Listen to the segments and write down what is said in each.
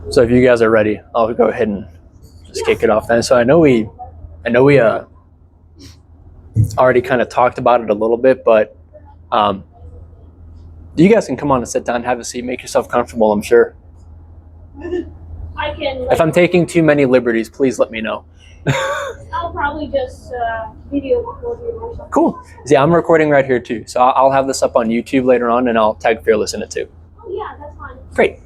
So if you guys are ready, I'll go ahead and just kick it off then. So I know we already kind of talked about it a little bit, but you guys can come on and sit down, have a seat, make yourself comfortable, I'm sure. I can. If I'm taking too many liberties, please let me know. I'll probably just video record you or something. Cool. Yeah, I'm recording right here too. So I'll have this up on YouTube later on, and I'll tag Fearless in it too. Oh yeah, that's fine. Great.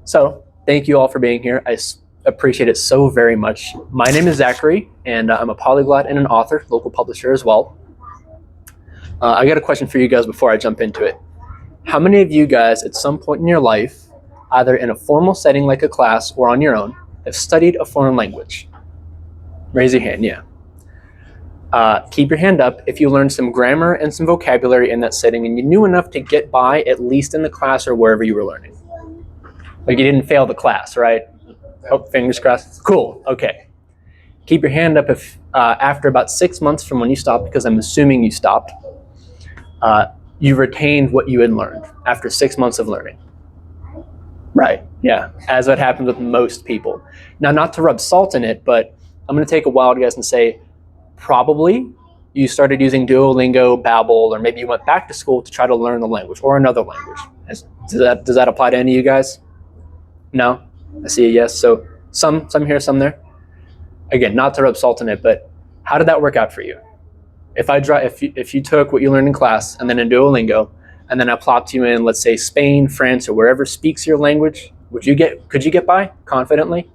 So thank you all for being here. I appreciate it so very much. My name is Zachary, and I'm a polyglot and an author, local publisher as well. I got a question for you guys before I jump into it. How many of you guys at some point in your life, either in a formal setting like a class or on your own, have studied a foreign language? Raise your hand, yeah. Keep your hand up if you learned some grammar and some vocabulary in that setting and you knew enough to get by at least in the class or wherever you were learning. Like you didn't fail the class, right? Oh, fingers crossed. Cool, okay. Keep your hand up if after about 6 months from when you stopped, because I'm assuming you stopped, you retained what you had learned after 6 months of learning. Right, yeah, as what happens with most people. Now, not to rub salt in it, but I'm going to take a wild guess and say probably you started using Duolingo, Babbel, or maybe you went back to school to try to learn the language or another language. Does that apply to any of you guys? No? I see a yes. So some here, some there. Again, not to rub salt in it, but how did that work out for you? If you took what you learned in class and then in Duolingo, and then I plopped you in, let's say, Spain, France, or wherever speaks your language, could you get by confidently?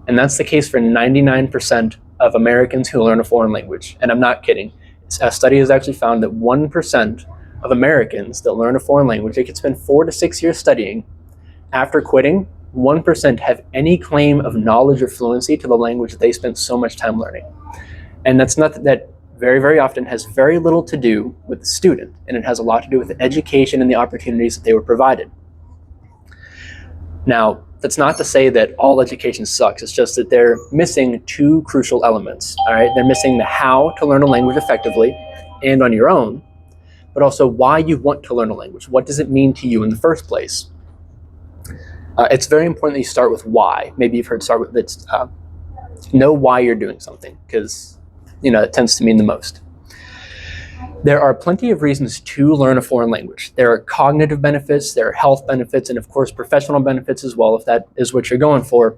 And that's the case for 99% of Americans who learn a foreign language. And I'm not kidding. A study has actually found that 1% of Americans that learn a foreign language, they could spend 4 to 6 years studying. After quitting, 1% have any claim of knowledge or fluency to the language they spent so much time learning. And that's not that very, very often has very little to do with the student, and it has a lot to do with the education and the opportunities that they were provided. Now, that's not to say that all education sucks. It's just that they're missing 2 crucial elements, all right? They're missing the how to learn a language effectively and on your own, but also why you want to learn a language. What does it mean to you in the first place? It's very important that you start with why. Maybe you've heard start with know why you're doing something, because it tends to mean the most. There are plenty of reasons to learn a foreign language. There are cognitive benefits, there are health benefits, and of course professional benefits as well, if that is what you're going for.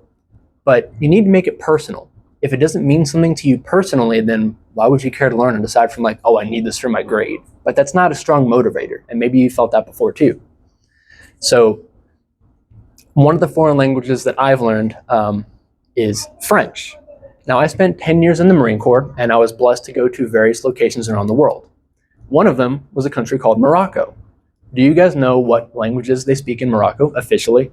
But you need to make it personal. If it doesn't mean something to you personally, then why would you care to learn it aside from like, oh, I need this for my grade? But that's not a strong motivator, and maybe you felt that before too. So one of the foreign languages that I've learned is French. Now, I spent 10 years in the Marine Corps, and I was blessed to go to various locations around the world. One of them was a country called Morocco. Do you guys know what languages they speak in Morocco officially?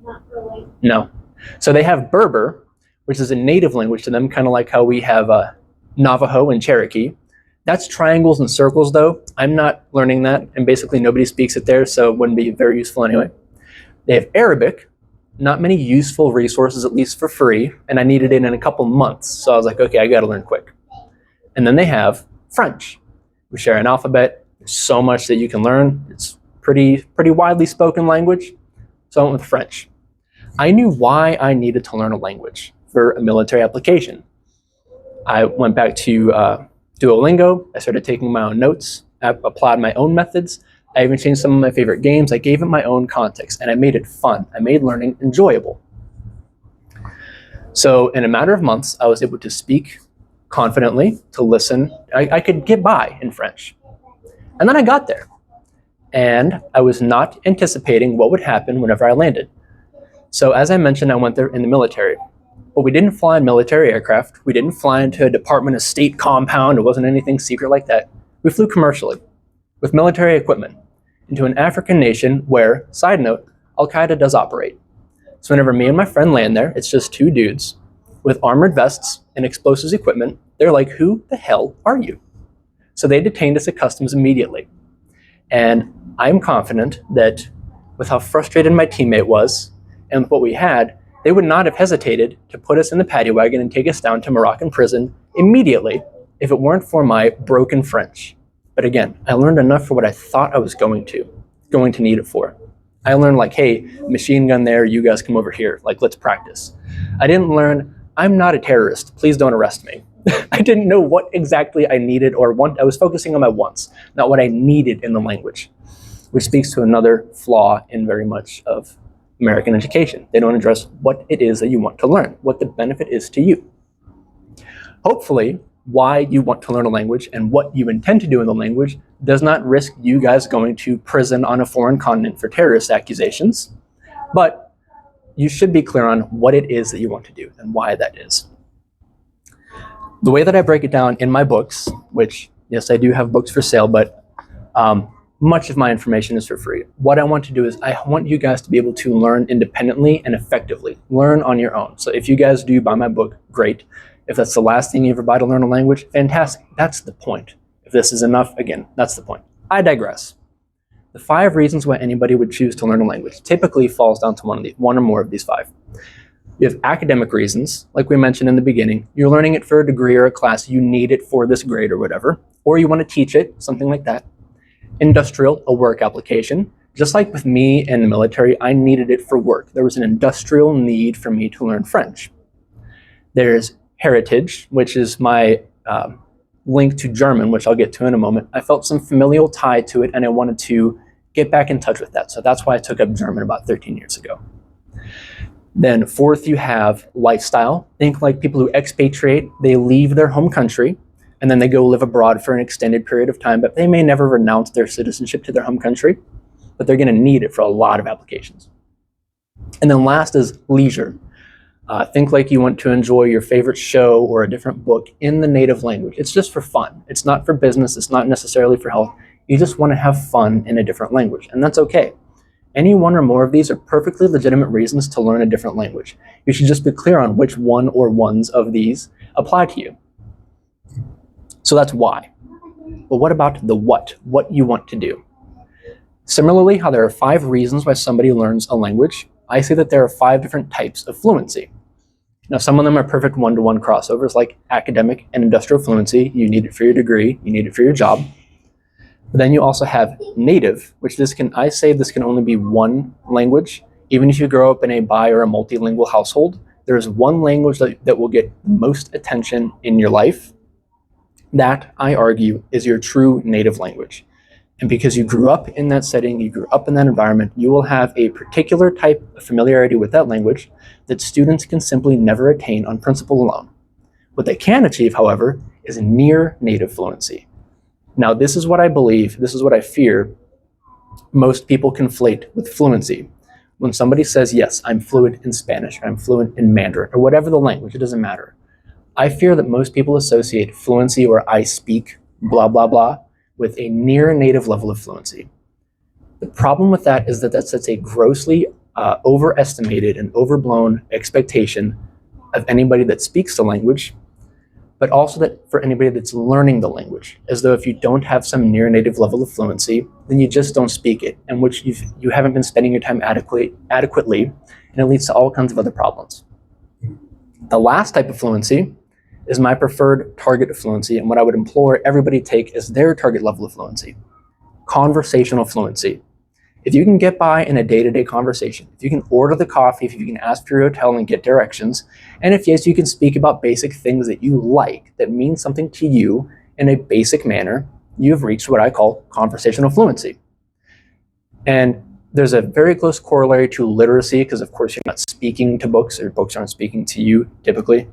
Not really. No. So they have Berber, which is a native language to them, kind of like how we have Navajo and Cherokee. That's triangles and circles, though. I'm not learning that, and basically nobody speaks it there, so it wouldn't be very useful anyway. They have Arabic. Not many useful resources, at least for free, and I needed it in a couple months, so I was like, okay, I got to learn quick. And then they have French. We share an alphabet. There's so much that you can learn. It's pretty widely spoken language, so I went with French. I knew why I needed to learn a language for a military application. I went back to Duolingo. I started taking my own notes. I applied my own methods. I even changed some of my favorite games. I gave it my own context, and I made it fun. I made learning enjoyable. So in a matter of months, I was able to speak confidently, to listen. I could get by in French. And then I got there, and I was not anticipating what would happen whenever I landed. So as I mentioned, I went there in the military. But we didn't fly in military aircraft. We didn't fly into a Department of State compound. It wasn't anything secret like that. We flew commercially, with military equipment, into an African nation where, side note, Al-Qaeda does operate. So whenever me and my friend land there, it's just 2 dudes with armored vests and explosives equipment. They're like, who the hell are you? So they detained us at customs immediately. And I'm confident that with how frustrated my teammate was and with what we had, they would not have hesitated to put us in the paddy wagon and take us down to Moroccan prison immediately if it weren't for my broken French. But again, I learned enough for what I thought I was going to. going to need it for. I learned like, hey, machine gun there, you guys come over here, like let's practice. I didn't learn, I'm not a terrorist, please don't arrest me. I didn't know what exactly I needed or want. I was focusing on my wants, not what I needed in the language, which speaks to another flaw in very much of American education. They don't address what it is that you want to learn, what the benefit is to you. Hopefully, why you want to learn a language and what you intend to do in the language does not risk you guys going to prison on a foreign continent for terrorist accusations, but you should be clear on what it is that you want to do and why that is. The way that I break it down in my books, which, yes, I do have books for sale, but much of my information is for free. What I want to do is I want you guys to be able to learn independently and effectively. Learn on your own. So if you guys do buy my book, great. If that's the last thing you ever buy to learn a language, fantastic. That's the point. If this is enough, again, that's the point. I digress. The 5 reasons why anybody would choose to learn a language typically falls down to one or more of these 5. You have academic reasons, like we mentioned in the beginning. You're learning it for a degree or a class. You need it for this grade or whatever. Or you want to teach it, something like that. Industrial, a work application. Just like with me and the military, I needed it for work. There was an industrial need for me to learn French. There's heritage, which is my link to German, which I'll get to in a moment. I felt some familial tie to it and I wanted to get back in touch with that. So that's why I took up German about 13 years ago. Then 4th, you have lifestyle. Think like people who expatriate, they leave their home country and then they go live abroad for an extended period of time, but they may never renounce their citizenship to their home country, but they're going to need it for a lot of applications. And then last is leisure. Think like you want to enjoy your favorite show or a different book in the native language. It's just for fun. It's not for business. It's not necessarily for health. You just want to have fun in a different language, and that's okay. Any one or more of these are perfectly legitimate reasons to learn a different language. You should just be clear on which one or ones of these apply to you. So that's why. But what about the what you want to do? Similarly, how there are 5 reasons why somebody learns a language, I say that there are 5 different types of fluency. Now, some of them are perfect one-to-one crossovers, like academic and industrial fluency. You need it for your degree, you need it for your job. But then you also have native, which I say this can only be one language. Even if you grow up in a bi or a multilingual household, there is one language that will get most attention in your life. That, I argue, is your true native language. And because you grew up in that setting, you grew up in that environment, you will have a particular type of familiarity with that language that students can simply never attain on principle alone. What they can achieve, however, is near native fluency. Now, this is what I believe, this is what I fear most people conflate with fluency. When somebody says, yes, I'm fluent in Spanish, or I'm fluent in Mandarin, or whatever the language, it doesn't matter. I fear that most people associate fluency or I speak blah, blah, blah with a near native level of fluency. The problem with that is that sets a grossly overestimated and overblown expectation of anybody that speaks the language, but also that for anybody that's learning the language, as though if you don't have some near native level of fluency, then you just don't speak it, and which you haven't been spending your time adequately, and it leads to all kinds of other problems. The last type of fluency is my preferred target of fluency, and what I would implore everybody take as their target level of fluency: conversational fluency. If you can get by in a day-to-day conversation, if you can order the coffee, if you can ask for your hotel and get directions, and if yes, you can speak about basic things that you like, that mean something to you in a basic manner, you've reached what I call conversational fluency. And there's a very close corollary to literacy, because of course you're not speaking to books, or books aren't speaking to you typically.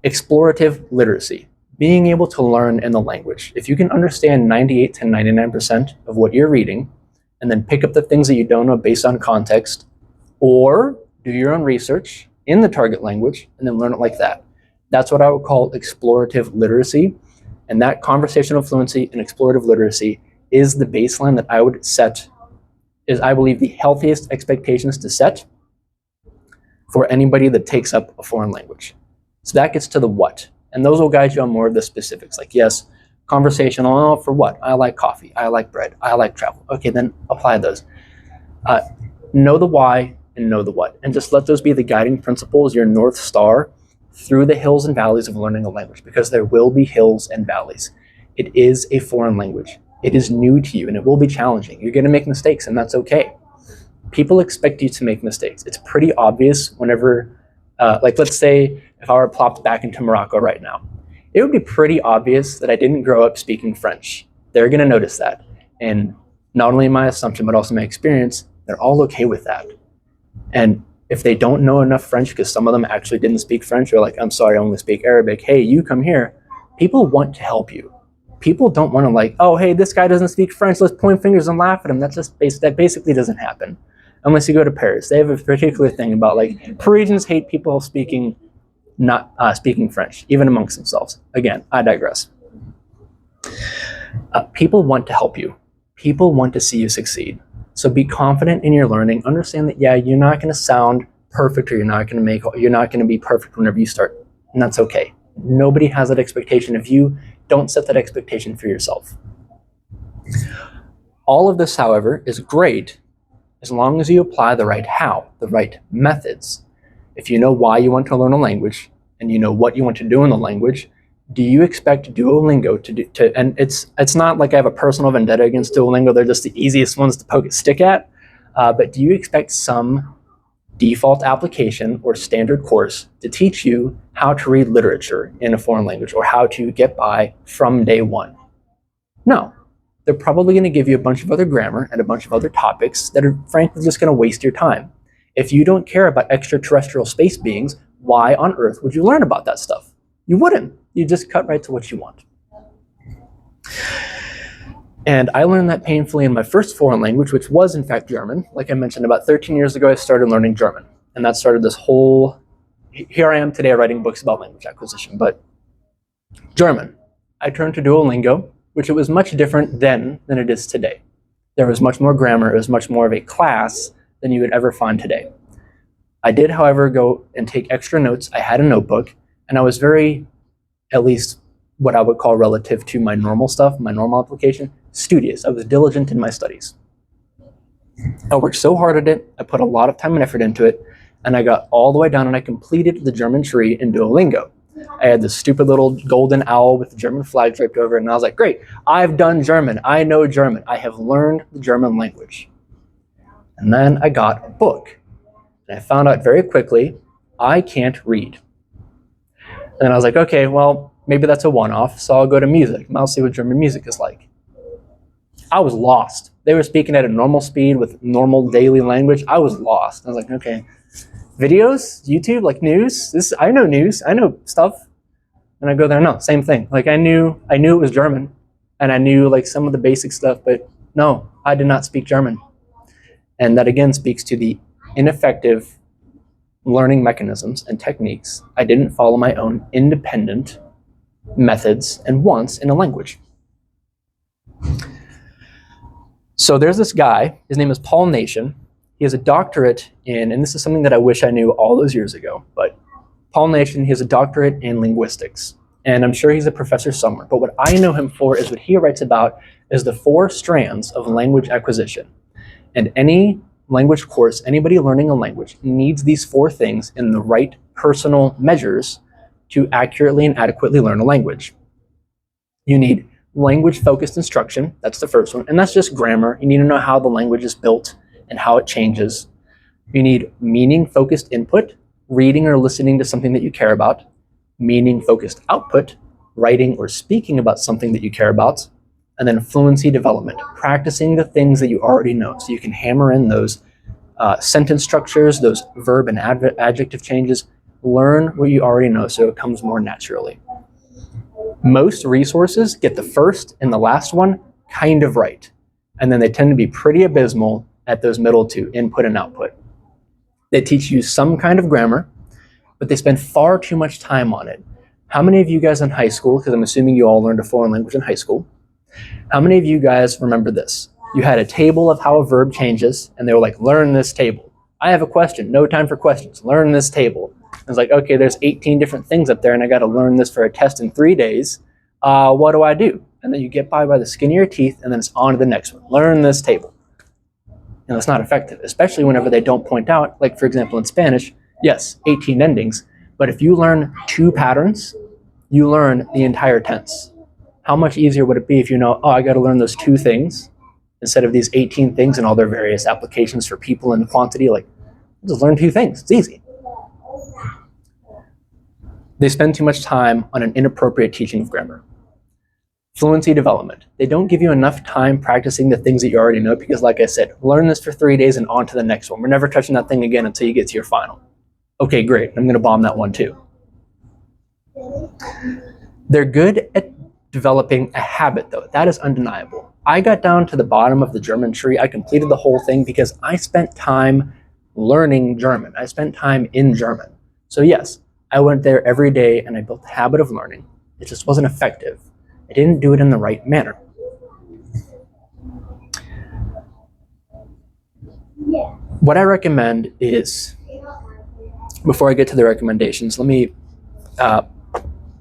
Explorative literacy. Being able to learn in the language. If you can understand 98 to 99% of what you're reading, and then pick up the things that you don't know based on context, or do your own research in the target language, and then learn it like that. That's what I would call explorative literacy. And that conversational fluency and explorative literacy is the baseline that I would set, is I believe the healthiest expectations to set for anybody that takes up a foreign language. So that gets to the what. And those will guide you on more of the specifics, like, yes, conversational, for what? I like coffee, I like bread, I like travel. Okay, then apply those. Know the why and know the what. And just let those be the guiding principles, your North Star, through the hills and valleys of learning a language, because there will be hills and valleys. It is a foreign language. It is new to you and it will be challenging. You're going to make mistakes and that's okay. People expect you to make mistakes. It's pretty obvious whenever, like let's say if I were plopped back into Morocco right now, it would be pretty obvious that I didn't grow up speaking French. They're going to notice that. And not only my assumption, but also my experience, they're all okay with that. And if they don't know enough French, because some of them actually didn't speak French, or like, I'm sorry, I only speak Arabic. Hey, you come here. People want to help you. People don't want to like, oh, hey, this guy doesn't speak French. Let's point fingers and laugh at him. That basically doesn't happen. Unless you go to Paris. They have a particular thing about like, Parisians hate people speaking French, even amongst themselves. Again, I digress. People want to help you. People want to see you succeed. So be confident in your learning. Understand that, yeah, you're not going to sound perfect, or you're not going to be perfect whenever you start. And that's okay. Nobody has that expectation of you. Don't set that expectation for yourself. All of this, however, is great as long as you apply the right how, the right methods. If you know why you want to learn a language and you know what you want to do in the language, do you expect Duolingo to and it's not like I have a personal vendetta against Duolingo, they're just the easiest ones to poke a stick at, but do you expect some default application or standard course to teach you how to read literature in a foreign language or how to get by from day one? No. They're probably going to give you a bunch of other grammar and a bunch of other topics that are frankly just going to waste your time. If you don't care about extraterrestrial space beings, why on earth would you learn about that stuff? You wouldn't. You just cut right to what you want. And I learned that painfully in my first foreign language, which was in fact German. Like I mentioned, about 13 years ago, I started learning German. And that started this whole, here I am today writing books about language acquisition, but German. I turned to Duolingo, which it was much different then than it is today. There was much more grammar. It was much more of a class than you would ever find today. I did, however, go and take extra notes. I had a notebook, and I was very, at least what I would call relative to my normal stuff, my normal application, studious. I was diligent in my studies. I worked so hard at it. I put a lot of time and effort into it, and I got all the way down and I completed the German tree in Duolingo. I had this stupid little golden owl with the German flag draped over it, and I was like, great, I've done German. I know German. I have learned the German language. And then I got a book. And I found out very quickly, I can't read. And then I was like, okay, well, maybe that's a one-off, so I'll go to music, and I'll see what German music is like. I was lost. They were speaking at a normal speed with normal daily language. I was lost. I was like, okay, videos, YouTube, like news. I know news. I know stuff. And I go there, no, same thing. Like I knew it was German, and I knew like some of the basic stuff, but no, I did not speak German. And that again speaks to the ineffective learning mechanisms and techniques. I didn't follow my own independent methods and wants in a language. So there's this guy, his name is Paul Nation. He has a doctorate in, and this is something that I wish I knew all those years ago, but Paul Nation, he has a doctorate in linguistics. And I'm sure he's a professor somewhere, but what I know him for is what he writes about is the 4 strands of language acquisition. And any language course, anybody learning a language needs these 4 things in the right personal measures to accurately and adequately learn a language. You need language-focused instruction, that's the first one, and that's just grammar. You need to know how the language is built and how it changes. You need meaning-focused input, reading or listening to something that you care about, meaning-focused output, writing or speaking about something that you care about, and then fluency development, practicing the things that you already know so you can hammer in those sentence structures, those verb and adjective changes, learn what you already know so it comes more naturally. Most resources get the first and the last one kind of right, and then they tend to be pretty abysmal at those middle 2, input and output. They teach you some kind of grammar, but they spend far too much time on it. How many of you guys in high school, because I'm assuming you all learned a foreign language in high school, how many of you guys remember this? You had a table of how a verb changes, and they were like, learn this table. I have a question, no time for questions, learn this table. I was like, okay, there's 18 different things up there, and I got to learn this for a test in 3 days. What do I do? And then you get by the skin of your teeth, and then it's on to the next one. Learn this table. And it's not effective, especially whenever they don't point out, like for example in Spanish, yes, 18 endings, but if you learn 2 patterns, you learn the entire tense. How much easier would it be if you know, oh, I got to learn those 2 things instead of these 18 things and all their various applications for people and quantity? Like, just learn 2 things. It's easy. They spend too much time on an inappropriate teaching of grammar. Fluency development. They don't give you enough time practicing the things that you already know because, like I said, learn this for 3 days and on to the next one. We're never touching that thing again until you get to your final. Okay, great. I'm going to bomb that one too. They're good at developing a habit, though. That is undeniable. I got down to the bottom of the German tree. I completed the whole thing because I spent time learning German. I spent time in German. So yes, I went there every day and I built a habit of learning. It just wasn't effective. I didn't do it in the right manner. What I recommend is, before I get to the recommendations, let me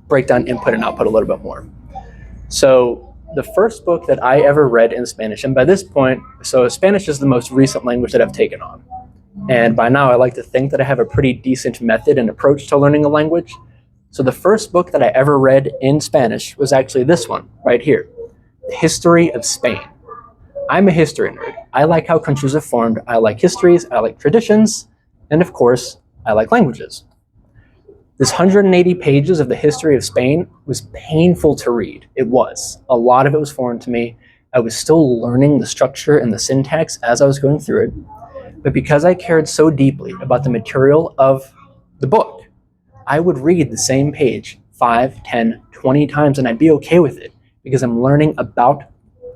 break down input and output a little bit more. So the first book that I ever read in Spanish, and by this point, so Spanish is the most recent language that I've taken on. And by now I like to think that I have a pretty decent method and approach to learning a language. So the first book that I ever read in Spanish was actually this one right here, The History of Spain. I'm a history nerd. I like how countries are formed. I like histories, I like traditions, and of course, I like languages. This 180 pages of the history of Spain was painful to read. It was. A lot of it was foreign to me. I was still learning the structure and the syntax as I was going through it. But because I cared so deeply about the material of the book, I would read the same page 5, 10, 20 times and I'd be okay with it because I'm learning about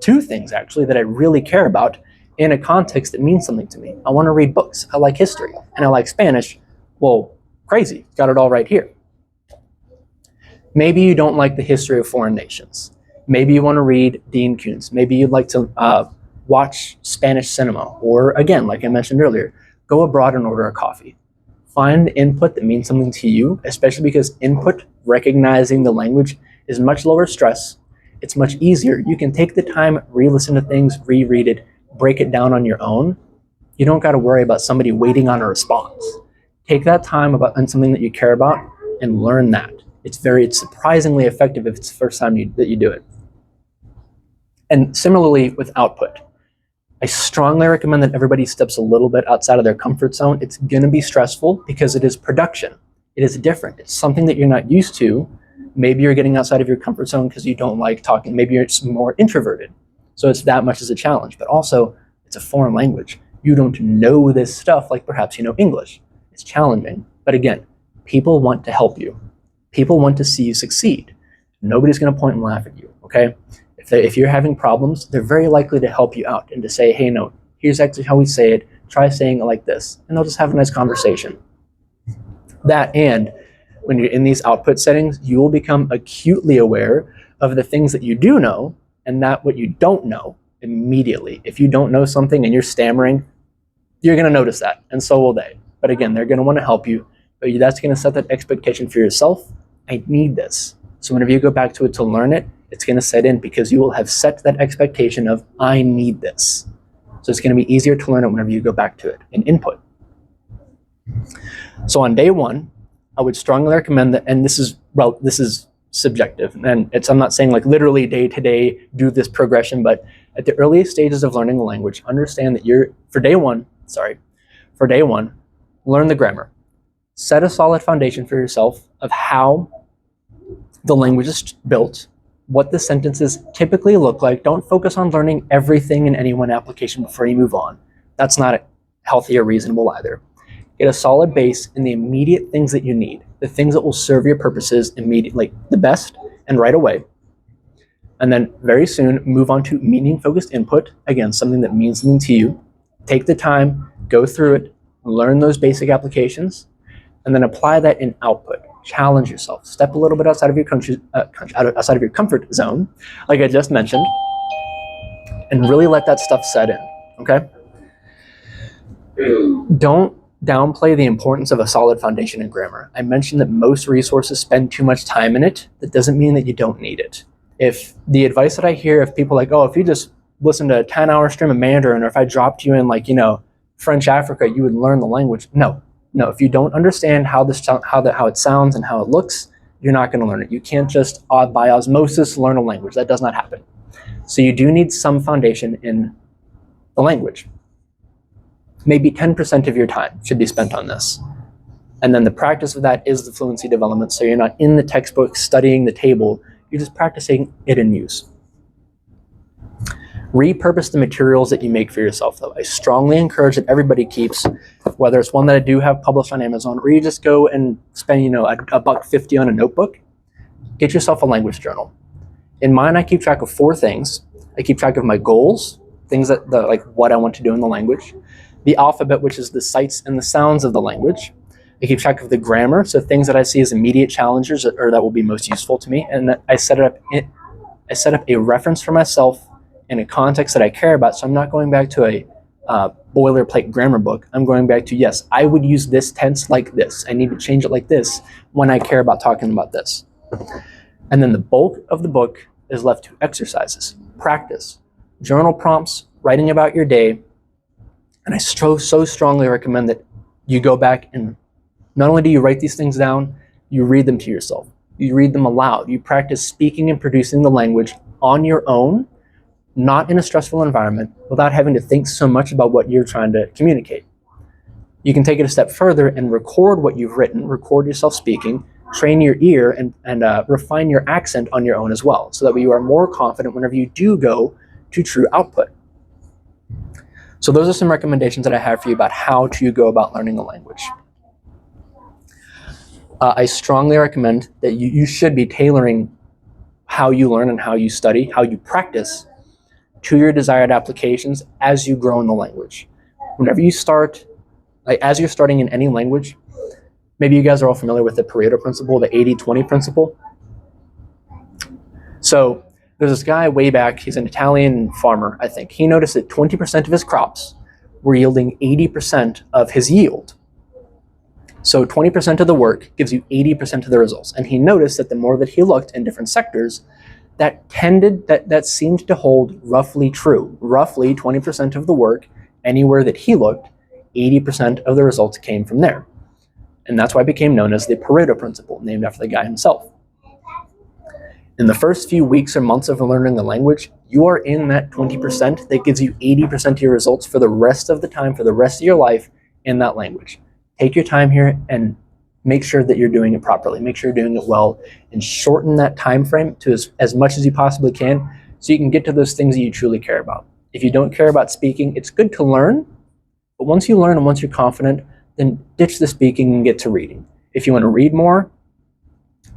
2 things actually that I really care about in a context that means something to me. I want to read books. I like history and I like Spanish. Well, crazy. Got it all right here. Maybe you don't like the history of foreign nations. Maybe you want to read Dean Koontz. Maybe you'd like to watch Spanish cinema. Or again, like I mentioned earlier, go abroad and order a coffee. Find input that means something to you, especially because input, recognizing the language, is much lower stress. It's much easier. You can take the time, re-listen to things, reread it, break it down on your own. You don't got to worry about somebody waiting on a response. Take that time on something that you care about and learn that. It's surprisingly effective if it's the first time that you do it. And similarly with output. I strongly recommend that everybody steps a little bit outside of their comfort zone. It's going to be stressful because it is production. It is different. It's something that you're not used to. Maybe you're getting outside of your comfort zone because you don't like talking. Maybe you're more introverted. So it's that much as a challenge. But also, it's a foreign language. You don't know this stuff like perhaps you know English. It's challenging. But again, people want to help you. People want to see you succeed. Nobody's going to point and laugh at you, okay? If you're having problems, they're very likely to help you out and to say, hey, no, here's actually how we say it. Try saying it like this. And they'll just have a nice conversation. That, and when you're in these output settings, you will become acutely aware of the things that you do know and not what you don't know immediately. If you don't know something and you're stammering, you're going to notice that, and so will they. But again, they're going to want to help you, but that's going to set that expectation for yourself. I need this. So whenever you go back to it to learn it, it's going to set in because you will have set that expectation of, I need this. So it's going to be easier to learn it whenever you go back to it in input. So on day 1, I would strongly recommend that, and this is subjective, and I'm not saying like literally day to day do this progression, but at the earliest stages of learning a language, understand that for day one, learn the grammar. Set a solid foundation for yourself of how the language is built, what the sentences typically look like. Don't focus on learning everything in any one application before you move on. That's not healthy or reasonable either. Get a solid base in the immediate things that you need, the things that will serve your purposes immediately, the best and right away. And then very soon move on to meaning-focused input. Again, something that means something to you. Take the time, go through it, learn those basic applications, and then apply that in output. Challenge yourself. Step a little bit outside of your outside of your comfort zone, like I just mentioned, and really let that stuff set in. Okay? Don't downplay the importance of a solid foundation in grammar. I mentioned that most resources spend too much time in it. That doesn't mean that you don't need it. If the advice that I hear of people like, oh, if you just listen to a 10-hour stream of Mandarin, or if I dropped you in French Africa, you would learn the language. No. If you don't understand how it sounds and how it looks, you're not going to learn it. You can't just by osmosis learn a language. That does not happen. So you do need some foundation in the language. Maybe 10% of your time should be spent on this. And then the practice of that is the fluency development. So you're not in the textbook studying the table, you're just practicing it in use. Repurpose the materials that you make for yourself, though. I strongly encourage that everybody keeps, whether it's one that I do have published on Amazon, or you just go and spend, $1.50 on a notebook, get yourself a language journal. In mine, I keep track of 4 things. I keep track of my goals, things that like what I want to do in the language, the alphabet, which is the sights and the sounds of the language. I keep track of the grammar, so things that I see as immediate challenges or that will be most useful to me, and that I set up a reference for myself in a context that I care about. So I'm not going back to a boilerplate grammar book. I'm going back to, yes, I would use this tense like this. I need to change it like this when I care about talking about this. And then the bulk of the book is left to exercises, practice, journal prompts, writing about your day. And I so strongly recommend that you go back and not only do you write these things down, you read them to yourself. You read them aloud. You practice speaking and producing the language on your own, not in a stressful environment, without having to think so much about what you're trying to communicate. You can take it a step further and record what you've written, record yourself speaking, train your ear, and refine your accent on your own as well, so that you are more confident whenever you do go to true output. So those are some recommendations that I have for you about how to go about learning a language. I strongly recommend that you should be tailoring how you learn and how you study, how you practice, to your desired applications as you grow in the language. Whenever you start, as you're starting in any language, maybe you guys are all familiar with the Pareto principle, the 80-20 principle. So there's this guy way back, he's an Italian farmer, I think. He noticed that 20% of his crops were yielding 80% of his yield. So 20% of the work gives you 80% of the results. And he noticed that the more that he looked in different sectors, that seemed to hold roughly true. Roughly 20% of the work, anywhere that he looked, 80% of the results came from there. And that's why it became known as the Pareto principle, named after the guy himself. In the first few weeks or months of learning the language, you are in that 20% that gives you 80% of your results for the rest of the time, for the rest of your life in that language. Take your time here and make sure that you're doing it properly. Make sure you're doing it well, and shorten that time frame to as much as you possibly can, so you can get to those things that you truly care about. If you don't care about speaking, it's good to learn, but once you learn and once you're confident, then ditch the speaking and get to reading. If you want to read more,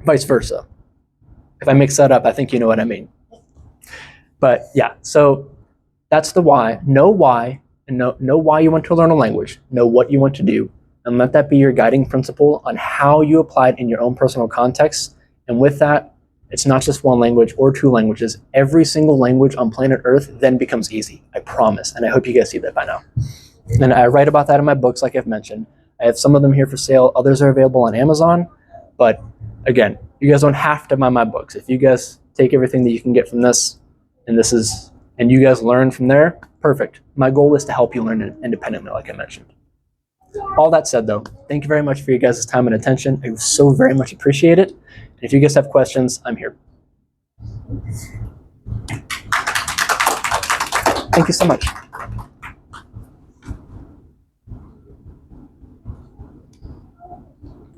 vice versa. If I mix that up, I think you know what I mean. But yeah, so that's the why. Know why, and know why you want to learn a language. Know what you want to do, and let that be your guiding principle on how you apply it in your own personal context. And with that, it's not just one language or 2 languages. Every single language on planet Earth then becomes easy. I promise. And I hope you guys see that by now. And I write about that in my books, like I've mentioned. I have some of them here for sale. Others are available on Amazon. But again, you guys don't have to buy my books. If you guys take everything that you can get from this, and you guys learn from there, perfect. My goal is to help you learn independently, like I mentioned. All that said, though, thank you very much for your guys' time and attention. I so very much appreciate it. And if you guys have questions, I'm here. Thank you so much.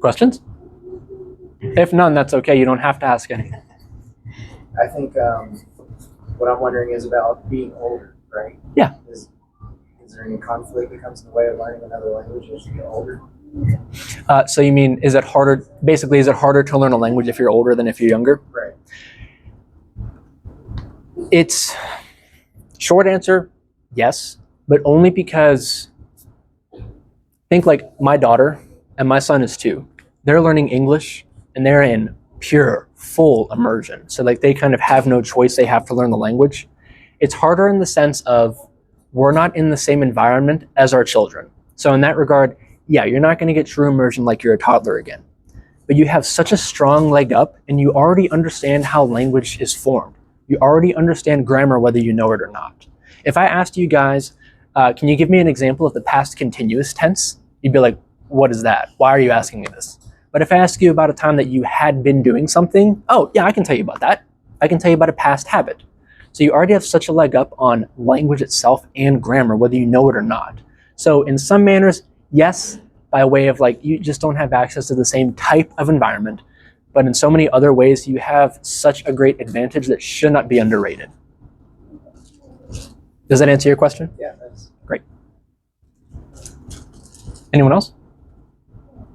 Questions? If none, that's okay. You don't have to ask any. I think what I'm wondering is about being older, right? Yeah. Is there any conflict that comes in the way of learning another language as you get older? So you mean, is it harder to learn a language if you're older than if you're younger? Right. It's short answer, yes, but only because think like my daughter and my son is 2. They're learning English and they're in pure, full immersion. So like they kind of have no choice. They have to learn the language. It's harder in the sense of we're not in the same environment as our children. So in that regard, yeah, you're not going to get true immersion like you're a toddler again. But you have such a strong leg up and you already understand how language is formed. You already understand grammar whether you know it or not. If I asked you guys, can you give me an example of the past continuous tense? You'd be like, what is that? Why are you asking me this? But if I ask you about a time that you had been doing something, oh yeah, I can tell you about that. I can tell you about a past habit. So you already have such a leg up on language itself and grammar, whether you know it or not. So in some manners, yes, by way of like, you just don't have access to the same type of environment. But in so many other ways, you have such a great advantage that should not be underrated. Does that answer your question? Yeah, that's Great. Anyone else?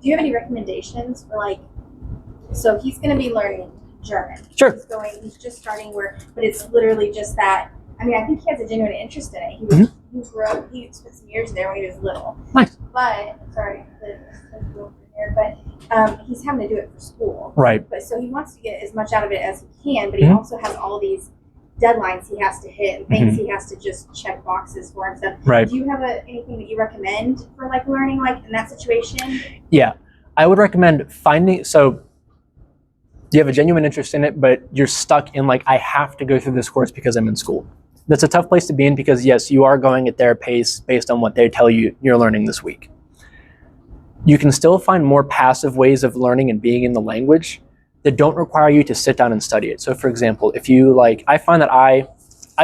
Do you have any recommendations for like, so he's going to be learning German. Sure. He's just starting but it's literally just that. I mean, I think he has a genuine interest in it. He spent some years there when he was little. Nice. But, he's having to do it for school. Right. But so he wants to get as much out of it as he can, but he also has all these deadlines he has to hit and things he has to just check boxes for and stuff. Right. Do you have anything that you recommend for like learning like in that situation? Yeah, I would recommend so you have a genuine interest in it, but you're stuck in like, I have to go through this course because I'm in school. That's a tough place to be in because yes, you are going at their pace based on what they tell you you're learning this week. You can still find more passive ways of learning and being in the language that don't require you to sit down and study it. So for example, if you like, I find that I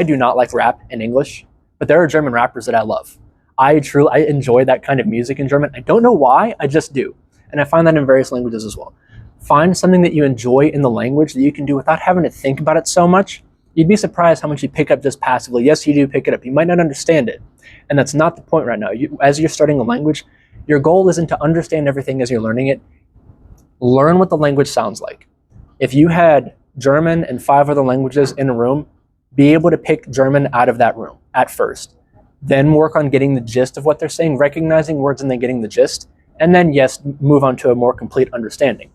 do not like rap in English, but there are German rappers that I love. I enjoy that kind of music in German. I don't know why, I just do. And I find that in various languages as well. Find something that you enjoy in the language that you can do without having to think about it so much. You'd be surprised how much you pick up just passively. Yes, you do pick it up. You might not understand it. And that's not the point right now. As you're studying a language, your goal isn't to understand everything as you're learning it. Learn what the language sounds like. If you had German and 5 other languages in a room, be able to pick German out of that room at first. Then work on getting the gist of what they're saying, recognizing words and then getting the gist. And then, yes, move on to a more complete understanding.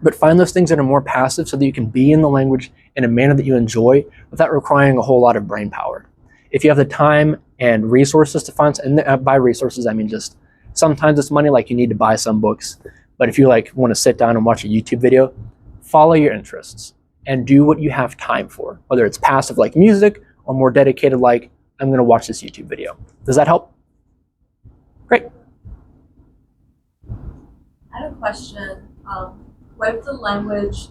But find those things that are more passive so that you can be in the language in a manner that you enjoy without requiring a whole lot of brain power. If you have the time and resources to find, and by resources, I mean just sometimes it's money, like you need to buy some books. But if you like want to sit down and watch a YouTube video, follow your interests and do what you have time for, whether it's passive like music or more dedicated like, I'm going to watch this YouTube video. Does that help? Great. I had a question. What if the language,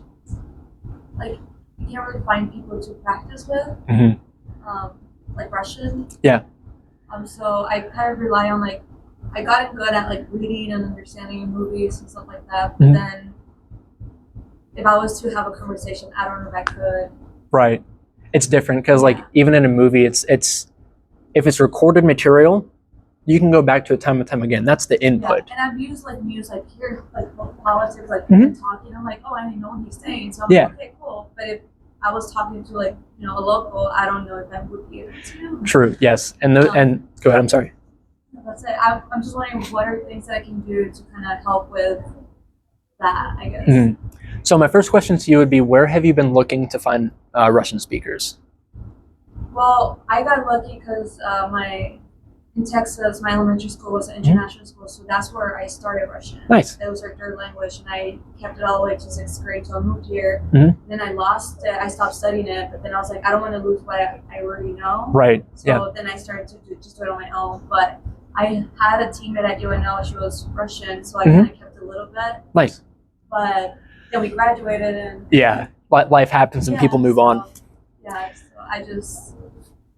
like, you can't really find people to practice with, like Russian? Yeah. So I kind of rely on, like, I got good at, like, reading and understanding movies and stuff like that, but then if I was to have a conversation, I don't know if I could. Right. It's different because, like, even in a movie, it's if it's recorded material, you can go back to it time and time again. That's the input. Yeah, and I've used like music here, like politics, like talking. I'm like, oh, I know what he's saying. So I'm like, okay, cool. But if I was talking to like, you know, a local, I don't know if I would be able to. True. Yes. And and go ahead. I'm sorry. That's it. I'm just wondering what are things that I can do to kind of help with that, I guess. So my first question to you would be, where have you been looking to find Russian speakers? Well, I got lucky because in Texas, my elementary school was an international school, so that's where I started Russian. Nice. That was our third language, and I kept it all the way to 6th grade until I moved here. Then I lost it. I stopped studying it, but then I was like, I don't want to lose what I already know. Right. So then I started to do it on my own. But I had a teammate at UNL. She was Russian, so I kind of kept it a little bit. Nice. But then we graduated, and life happens and people move on. Yeah, so I just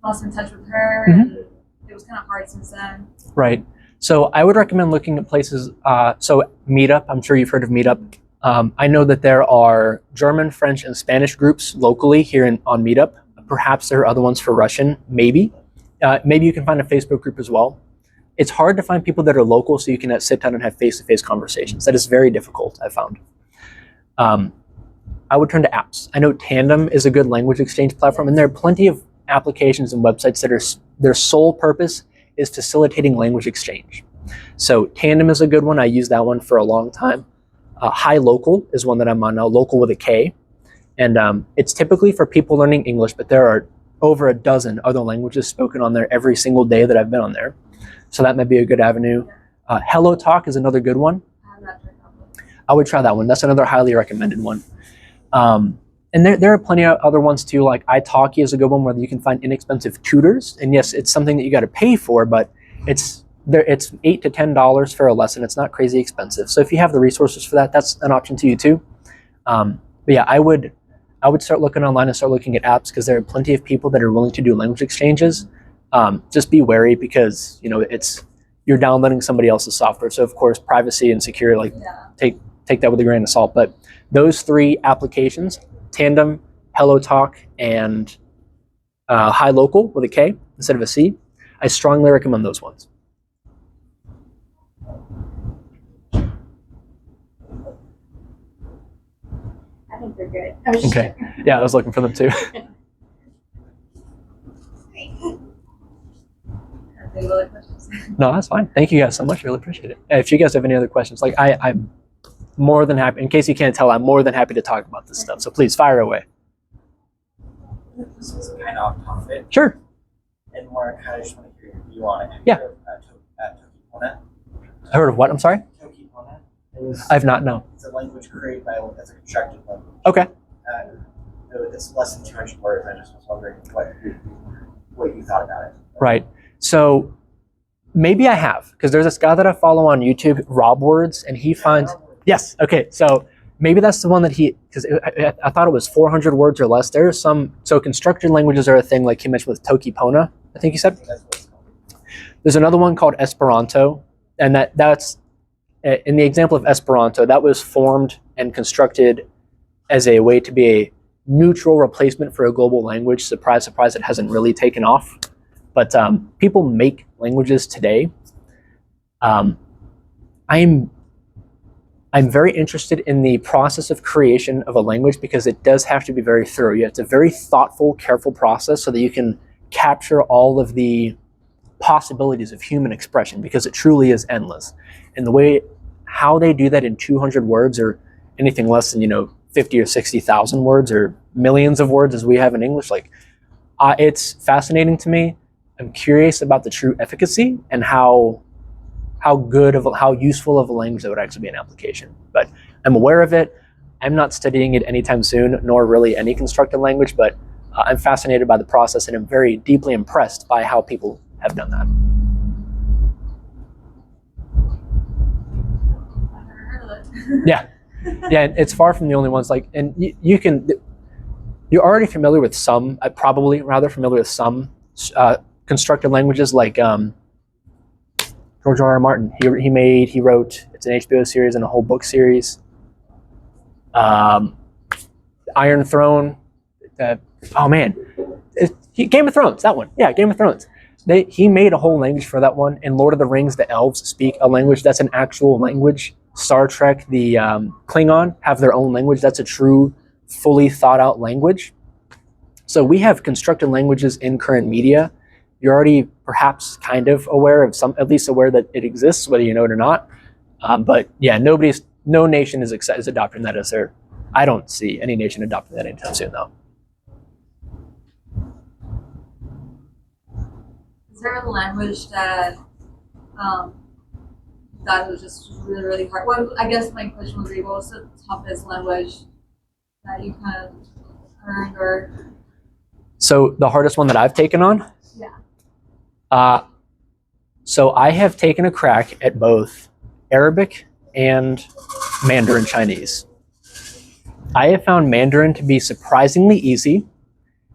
lost in touch with her. And it was kind of hard since then. Right. So I would recommend looking at places. So Meetup, I'm sure you've heard of Meetup. I know that there are German, French, and Spanish groups locally here on Meetup. Perhaps there are other ones for Russian, maybe. Maybe you can find a Facebook group as well. It's hard to find people that are local so you can sit down and have face-to-face conversations. That is very difficult, I've found. I would turn to apps. I know Tandem is a good language exchange platform, and there are plenty of applications and websites that their sole purpose is facilitating language exchange. So Tandem is a good one. I used that one for a long time. Hi Local is one that I'm on now, Local with a K. And it's typically for people learning English, but there are over a dozen other languages spoken on there every single day that I've been on there. So that might be a good avenue. Hello Talk is another good one. I would try that one. That's another highly recommended one. And there are plenty of other ones too, like italki is a good one where you can find inexpensive tutors. And yes, it's something that you got to pay for, but it's It's $8 to $10 for a lesson. It's not crazy expensive. So if you have the resources for that, that's an option to you too. But yeah, I would start looking online and start looking at apps because there are plenty of people that are willing to do language exchanges. Just be wary because you're downloading somebody else's software. So of course, privacy and security, take that with a grain of salt. But those 3 applications, Tandem, HelloTalk, and Hi Local with a K instead of a C, I strongly recommend those ones. I think they're good. I was just Okay. Yeah, I was looking for them too. Any other questions? No, that's fine. Thank you guys so much. Really appreciate it. If you guys have any other questions, I'm more than happy. In case you can't tell, I'm more than happy to talk about this stuff. So please fire away. This is kind of off topic, Sure. and more kind of just want to hear your view on it. Have you Yeah. heard of Tokipona? I heard of what? I'm sorry. Tokipona. I've not known. It's a language created by as a constructed language. Okay. It's less than 200 words. I just was wondering what you thought about it. Right. So maybe I have, because there's this guy that I follow on YouTube, Rob Words, and he finds. Yes. Okay. So maybe that's the one that because I thought it was 400 words or less. There are some. So constructed languages are a thing, like he mentioned with Tokipona, I think he said. That's what it's called. There's another one called Esperanto, and that's in the example of Esperanto, that was formed and constructed as a way to be a neutral replacement for a global language. Surprise, surprise, it hasn't really taken off. But people make languages today. I'm very interested in the process of creation of a language because it does have to be very thorough. It's a very thoughtful, careful process so that you can capture all of the possibilities of human expression because it truly is endless. And the way how they do that in 200 words or anything less than 50 or 60,000 words or millions of words as we have in English, it's fascinating to me. I'm curious about the true efficacy and how useful of a language that would actually be an application. But I'm aware of it. I'm not studying it anytime soon, nor really any constructed language, but I'm fascinated by the process and I'm very deeply impressed by how people have done that. I've never heard of it. Yeah. Yeah, it's far from the only ones. And you're already familiar with some, probably rather familiar with some constructed languages like George R.R. Martin. He wrote, it's an HBO series and a whole book series. Iron Throne. Game of Thrones, that one. Yeah, Game of Thrones. He made a whole language for that one. In Lord of the Rings, the elves speak a language that's an actual language. Star Trek, the Klingon have their own language. That's a true, fully thought out language. So we have constructed languages in current media. You're already perhaps kind of aware of at least aware that it exists, whether you know it or not. But yeah, no nation is adopting that as their. I don't see any nation adopting that anytime soon, though. Is there a language that that was just really, really hard? Well, I guess my question would be, what was the toughest language that you kind of learned or? So the hardest one that I've taken on? Yeah. So I have taken a crack at both Arabic and Mandarin Chinese. I have found Mandarin to be surprisingly easy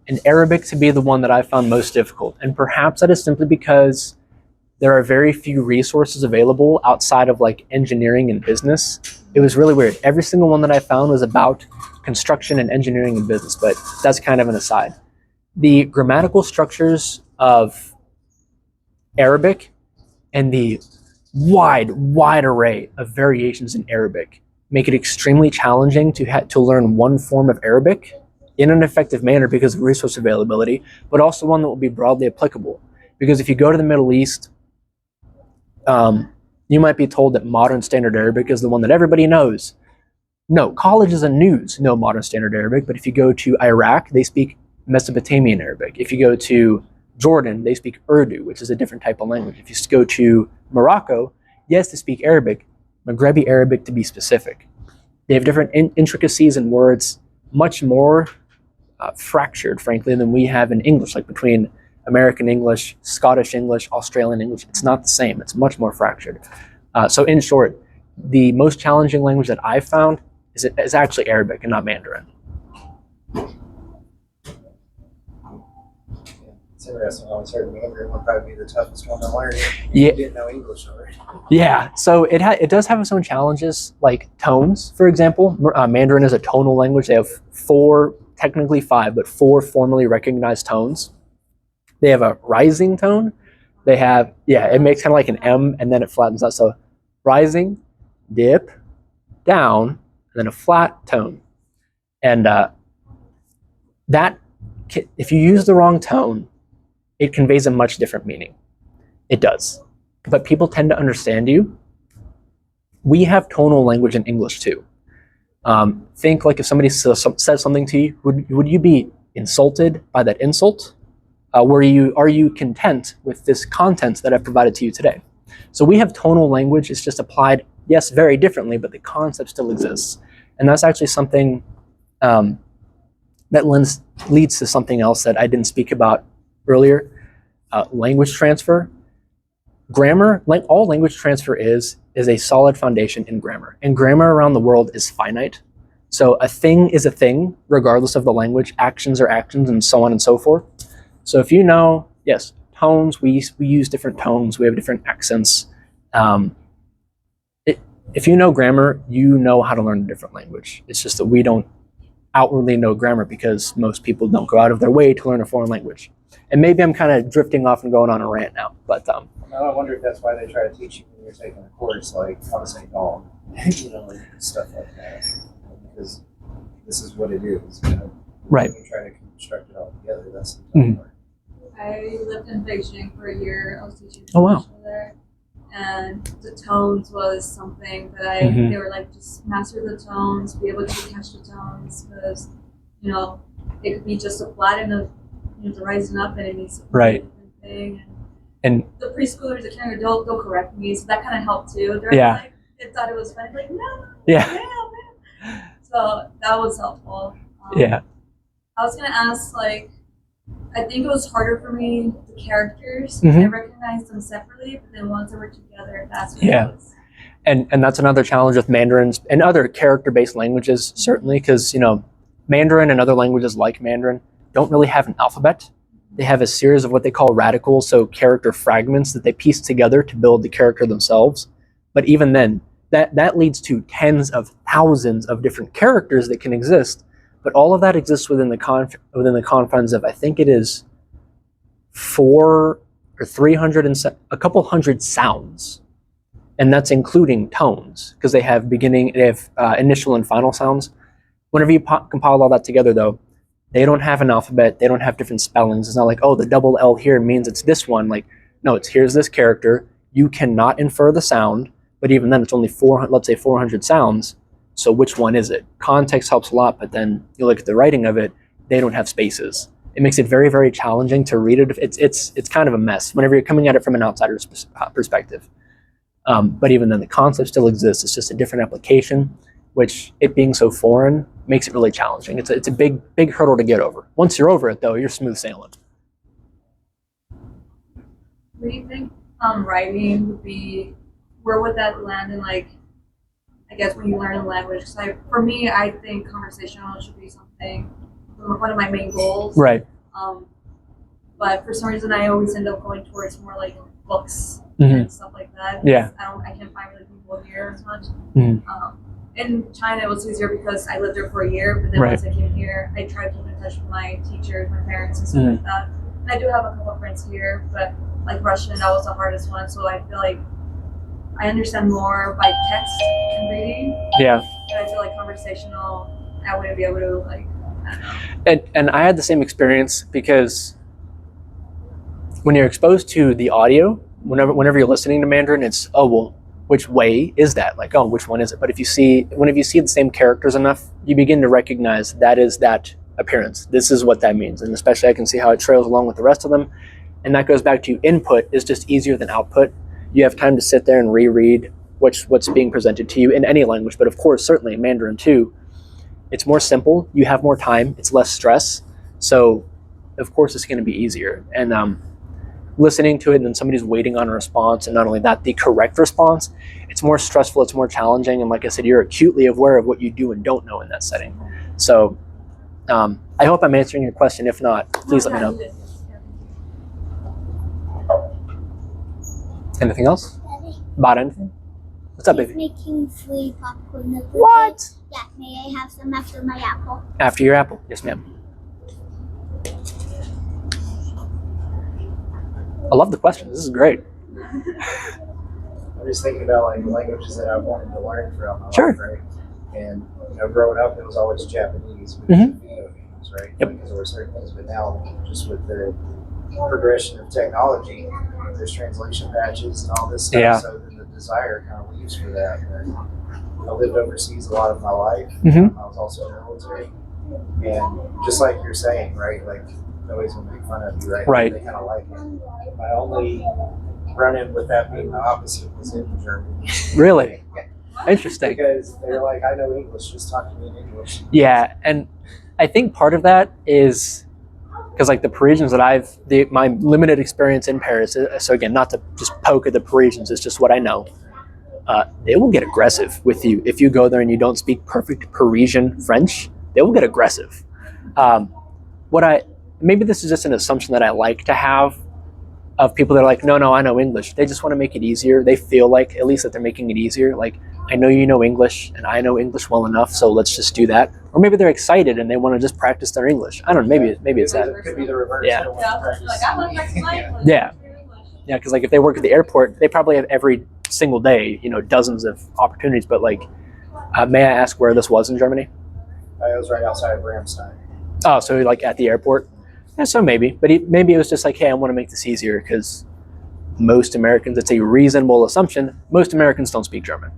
and Arabic to be the one that I found most difficult. And perhaps that is simply because there are very few resources available outside of engineering and business. It was really weird. Every single one that I found was about construction and engineering and business, but that's kind of an aside. The grammatical structures of Arabic and the wide array of variations in Arabic make it extremely challenging to learn one form of Arabic in an effective manner because of resource availability, but also one that will be broadly applicable. Because if you go to the Middle East, you might be told that modern standard Arabic is the one that everybody knows. No, colleges and news know modern standard Arabic, but if you go to Iraq, they speak Mesopotamian Arabic. If you go to Jordan, they speak Urdu, which is a different type of language. If you go to Morocco, yes, they speak Arabic, Maghrebi Arabic to be specific. They have different intricacies in words, much more fractured, frankly, than we have in English, like between American English, Scottish English, Australian English. It's not the same. It's much more fractured. So in short, the most challenging language that I've found is actually Arabic and not Mandarin. It's interesting. I always heard Mandarin would probably be the toughest one to learn. Yeah. You didn't know English already. Yeah, so it does have its own challenges, like tones, for example. Mandarin is a tonal language. They have four, technically five, but four formally recognized tones. They have a rising tone. They have, it makes kind of like an M, and then it flattens out. So rising, dip, down, and then a flat tone. And that, if you use the wrong tone, it conveys a much different meaning. It does. But people tend to understand you. We have tonal language in English too. Think like if somebody says something to you, would you be insulted by that insult? Are you content with this content that I've provided to you today? So we have tonal language. It's just applied, yes, very differently, but the concept still exists. And that's actually something that leads to something else that I didn't speak about earlier. Language transfer. Grammar, like all language transfer is a solid foundation in grammar. And grammar around the world is finite. So a thing is a thing, regardless of the language. Actions are actions, and so on and so forth. So if you know, yes, tones, we use different tones. We have different accents. If you know grammar, you know how to learn a different language. It's just that we don't outwardly know grammar because most people don't go out of their way to learn a foreign language. And maybe I'm kind of drifting off and going on a rant now, but I wonder if that's why they try to teach you when you're taking a course, like how to say dog, like stuff like that. Because this is what it is. Right. When you try to construct it all together, that's the tough part. I lived in Beijing for a year. I was teaching Oh, wow. English there, and the tones was something that they were like, just master the tones, be able to catch the tones, because it could be just a flat and a the rising up, and it means a Right. different thing. And the preschoolers, the kindergarten, they'll correct me, so that kind of helped too. They're like, they thought it was funny, like no, man. So that was helpful. I was gonna ask, like, I think it was harder for me, the characters. I recognized them separately, but then once they were together, that's what it was. And that's another challenge with Mandarins and other character-based languages, certainly, because Mandarin and other languages like Mandarin don't really have an alphabet. They have a series of what they call radicals, so character fragments that they piece together to build the character themselves. But even then, that leads to tens of thousands of different characters that can exist. But all of that exists within the confines of, I think it is 400 or 300 and a couple hundred sounds, and that's including tones because they have initial and final sounds. Whenever you compile all that together, though, they don't have an alphabet. They don't have different spellings. It's not like, oh, the double L here means it's this one. Like, no, here's this character. You cannot infer the sound, but even then, it's only 400 sounds. So which one is it? Context helps a lot, but then you look at the writing of it, they don't have spaces. It makes it very, very challenging to read it. It's kind of a mess whenever you're coming at it from an outsider's perspective. But even then, the concept still exists. It's just a different application, which, it being so foreign, makes it really challenging. It's a big hurdle to get over. Once you're over it, though, you're smooth sailing. What do you think writing would be? Where would that land in, like, I guess when you learn a language? Because for me, I think conversational should be one of my main goals. Right. But for some reason, I always end up going towards more like books and stuff like that. Yeah. I can't find really people here as much. Mm-hmm. In China, it was easier because I lived there for a year, but then once I came here, I tried to keep in touch with my teachers, my parents, and stuff like that. And I do have a couple of friends here, but like Russian, that was the hardest one. So I feel like I understand more by text and reading. Yeah. But I feel like conversational, I wouldn't be able to, like, I don't know. And I had the same experience because when you're exposed to the audio, whenever you're listening to Mandarin, it's, oh, well, which way is that? Like, oh, which one is it? But whenever you see the same characters enough, you begin to recognize that is that appearance. This is what that means. And especially I can see how it trails along with the rest of them. And that goes back to input is just easier than output. You have time to sit there and reread what's being presented to you in any language. But of course, certainly in Mandarin too, it's more simple. You have more time. It's less stress. So of course it's going to be easier. And listening to it and then somebody's waiting on a response, and not only that, the correct response, it's more stressful, it's more challenging, and like I said, you're acutely aware of what you do and don't know in that setting. So I hope I'm answering your question. If not, please let me know. Anything else? Daddy, About anything? What's up, he's baby? making free popcorn. Of the What? day. Yeah, may I have some after my apple? After your apple. Yes, ma'am. I love the question. This is great. I'm just thinking about like the languages that I wanted to learn throughout my Sure. life, right? And growing up, it was always Japanese because of video games, right? Yep. Because there were certain things, but now just with the progression of technology, there's translation patches and all this stuff. Yeah. So then the desire kind of leaves for that. And I lived overseas a lot of my life. Mhm. I was also in the military, and just like you're saying, right? Like nobody's gonna make fun of you, right? Right. They kind of like it. My only run-in with that being the opposite was in Germany. Really? Interesting. Because they're like, I know English, just talk to me in English. Yeah, and I think part of that is because like the Parisians that my limited experience in Paris, so again, not to just poke at the Parisians, it's just what I know. They will get aggressive with you if you go there and you don't speak perfect Parisian French. They will get aggressive. Maybe this is just an assumption that I like to have of people that are like, no, I know English. They just want to make it easier. They feel like at least that they're making it easier. Like, I know you know English and I know English well enough, so let's just do that. Or maybe they're excited and they want to just practice their English. I don't know. Maybe it's that. It could be the reverse. Yeah. They don't want to practice. Like I love next language. Yeah. Yeah, because like if they work at the airport, they probably have every single day, dozens of opportunities. But like, may I ask where this was in Germany? I was right outside of Ramstein. Oh, so like at the airport? Yeah, so maybe. But maybe it was just like, hey, I want to make this easier because most Americans, it's a reasonable assumption, most Americans don't speak German.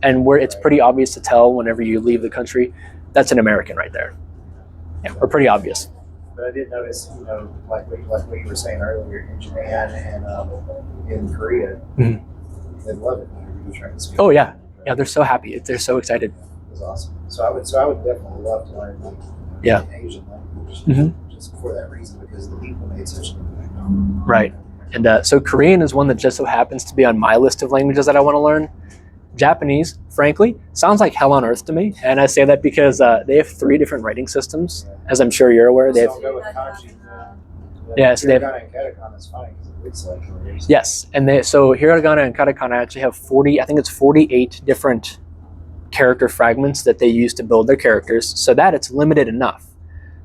And where it's pretty obvious to tell whenever you leave the country, that's an American right there. Yeah, or pretty obvious. But I did notice, like what you were saying earlier, in Japan and in Korea, they love it when you're trying to speak. Oh yeah, yeah, they're so happy. They're so excited. It was awesome. So I would definitely love to learn an Asian language just for that reason, because the people made such an impact on me. Right. And so Korean is one that just so happens to be on my list of languages that I want to learn. Japanese, frankly, sounds like hell on earth to me. And I say that because they have 3 different writing systems, as I'm sure you're aware. They have, So I'll go with kanji. Yeah, so they have- Hiragana and katakana is fine because it looks like yours. yes, and so hiragana and katakana actually have 48 different character fragments that they use to build their characters, so that it's limited enough.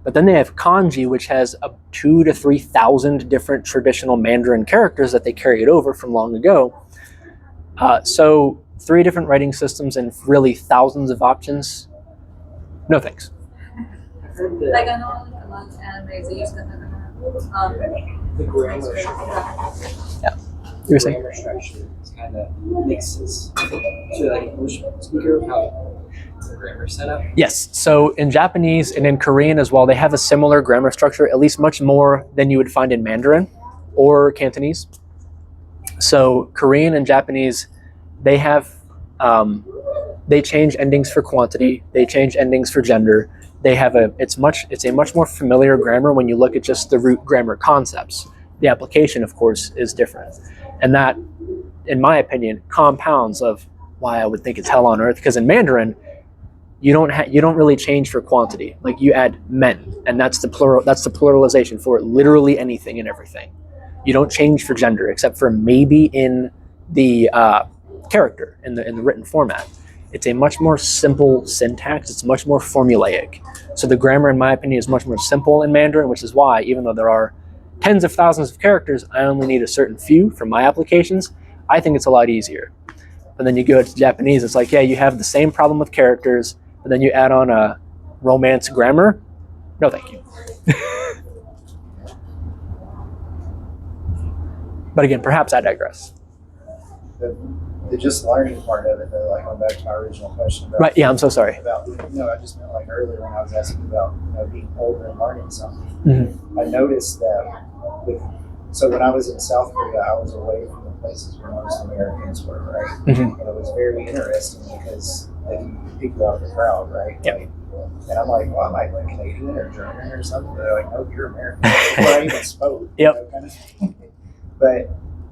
But then they have kanji, which has 2,000 to 3,000 different traditional Mandarin characters that they carried over from long ago. So 3 different writing systems and really thousands of options. No thanks. I've heard that Like I know like a lot of animes they use katakana. the grammar You were saying? grammar structure kind of mixes to like English speaker how the grammar setup. Yes. So in Japanese and in Korean as well, they have a similar grammar structure, at least much more than you would find in Mandarin or Cantonese. So Korean and Japanese, they have they change endings for quantity, they change endings for gender. They have it's a much more familiar grammar when you look at just the root grammar concepts. The application, of course, is different. And that, in my opinion, compounds of why I would think it's hell on earth. Because in Mandarin, you don't really change for quantity. Like you add men, and that's the pluralization for literally anything and everything. You don't change for gender, except for maybe in the character in the written format. It's a much more simple syntax. It's much more formulaic. So the grammar, in my opinion, is much more simple in Mandarin, which is why, even though there are tens of thousands of characters, I only need a certain few for my applications. I think it's a lot easier. But then you go to Japanese, it's like, yeah, you have the same problem with characters, but then you add on a romance grammar. No, thank you. But again, perhaps I digress. The just learning part of it, though, like going back to my original question about Right, yeah, I'm so sorry. about I just meant like earlier when I was asking about being older and learning something. Mhm. I noticed that so when I was in South Korea, I was away from the places where most Americans were, right? Mhm. And it was very interesting because they pick you out of the crowd, right? Yep. Like, And I'm like, well, am I like Canadian or German or something? They're like, no, you're American. Before I even spoke. Yep. Kind of thing. But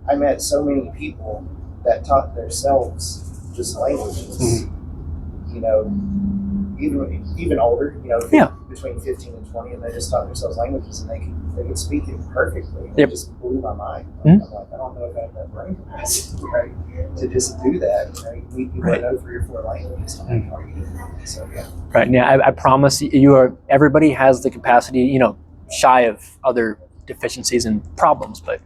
I met so many people that taught themselves just languages. You know, even older. You know, Yeah. between 15 and 20, and they just taught themselves languages, and they could speak it perfectly. And Yep. It just blew my mind. Mhm. I'm like, I don't know if I have that brain capacity, right, to just do that. You know, you meet people that know 3 or 4 languages. I'm like, how are you doing that? So yeah. Right. Yeah. I promise you are. Everybody has the capacity. You know, shy of other deficiencies and problems, but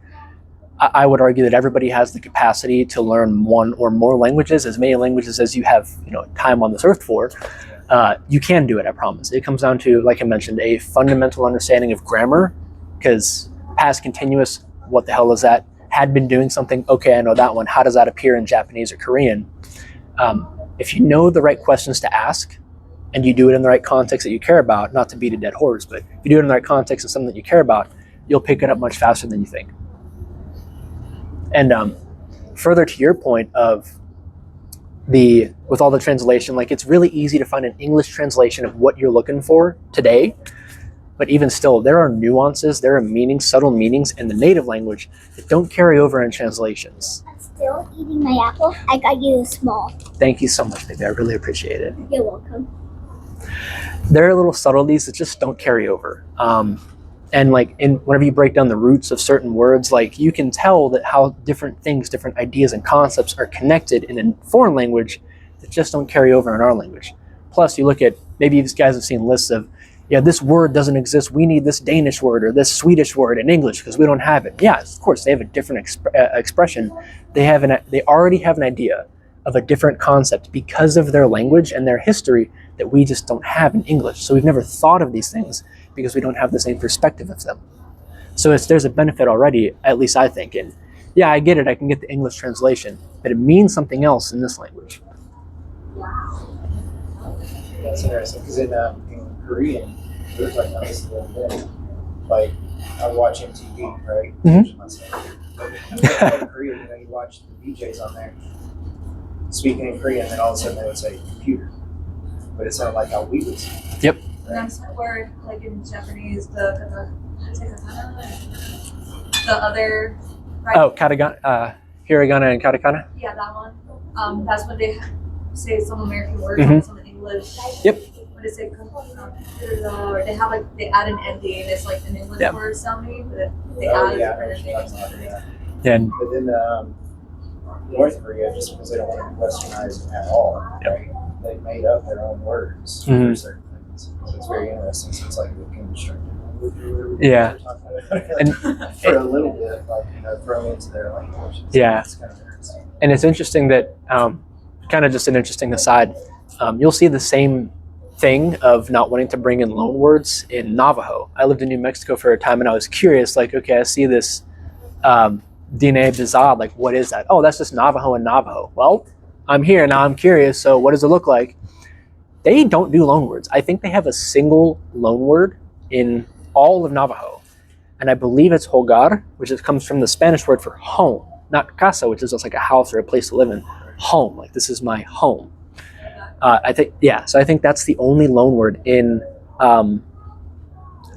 I would argue that everybody has the capacity to learn 1 or more languages, as many languages as you have, you know, time on this earth for. You can do it, I promise. It comes down to, like I mentioned, a fundamental understanding of grammar, because past continuous, what the hell is that? Had been doing something, okay, I know that one. How does that appear in Japanese or Korean? If you know the right questions to ask, and you do it in the right context that you care about, not to beat a dead horse, but if you do it in the right context of something that you care about, you'll pick it up much faster than you think. And further to your point of with all the translation, like it's really easy to find an English translation of what you're looking for today, but even still, there are nuances, there are meanings, subtle meanings in the native language that don't carry over in translations. I'm still eating my apple. I got you a small. Thank you so much, baby. I really appreciate it. You're welcome. There are little subtleties that just don't carry over. And like whenever you break down the roots of certain words, like you can tell that how different things, different ideas and concepts are connected in a foreign language that just don't carry over in our language. Plus, you look at, maybe these guys have seen lists of, yeah, this word doesn't exist. We need this Danish word or this Swedish word in English because we don't have it. Yeah, of course, they have a different expression. They already have an idea of a different concept because of their language and their history that we just don't have in English. So we've never thought of these things because we don't have the same perspective of them. So there's a benefit already, at least I think. And yeah, I get it. I can get the English translation, but it means something else in this language. That's interesting because in Korean, we were talking about this the other day. Like, I watch MTV, right? But in Korea, you know, you watch the DJs on there speaking in Korean, and then all of a sudden they would say computer, but it sounded like how we would say. Yep. And that's where, like in Japanese, the other. Right? Oh, hiragana and katakana? Yeah, that one. That's when they say some American words, Mhm. some in English. Yep. When they say or they have they add an ending. It's like an English Yep. word sounding, but they Oh, add yeah, a different ending. I know what you're talking about, Yeah. And But then North Korea, just because they don't want to be westernized at all, right? They made up their own words for Mhm. certain things. So it's very interesting. So it's like the constructed language or whatever Yeah. we're talking about. And for a little bit, like, you know, thrown into their language. So Yeah. It's kind of interesting. And it's interesting that, kind of just an interesting aside, you'll see the same thing of not wanting to bring in loan words in Navajo. I lived in New Mexico for a time and I was curious, like, okay, I see this Dine Bizad, like, what is that? Oh, that's just Navajo and Navajo. Well, I'm here, now I'm curious, so what does it look like? They don't do loan words. I think they have a single loan word in all of Navajo. And I believe it's hogar, which comes from the Spanish word for home, not casa, which is just like a house or a place to live in. Home, like this is my home. I think, yeah, so I think that's the only loan word in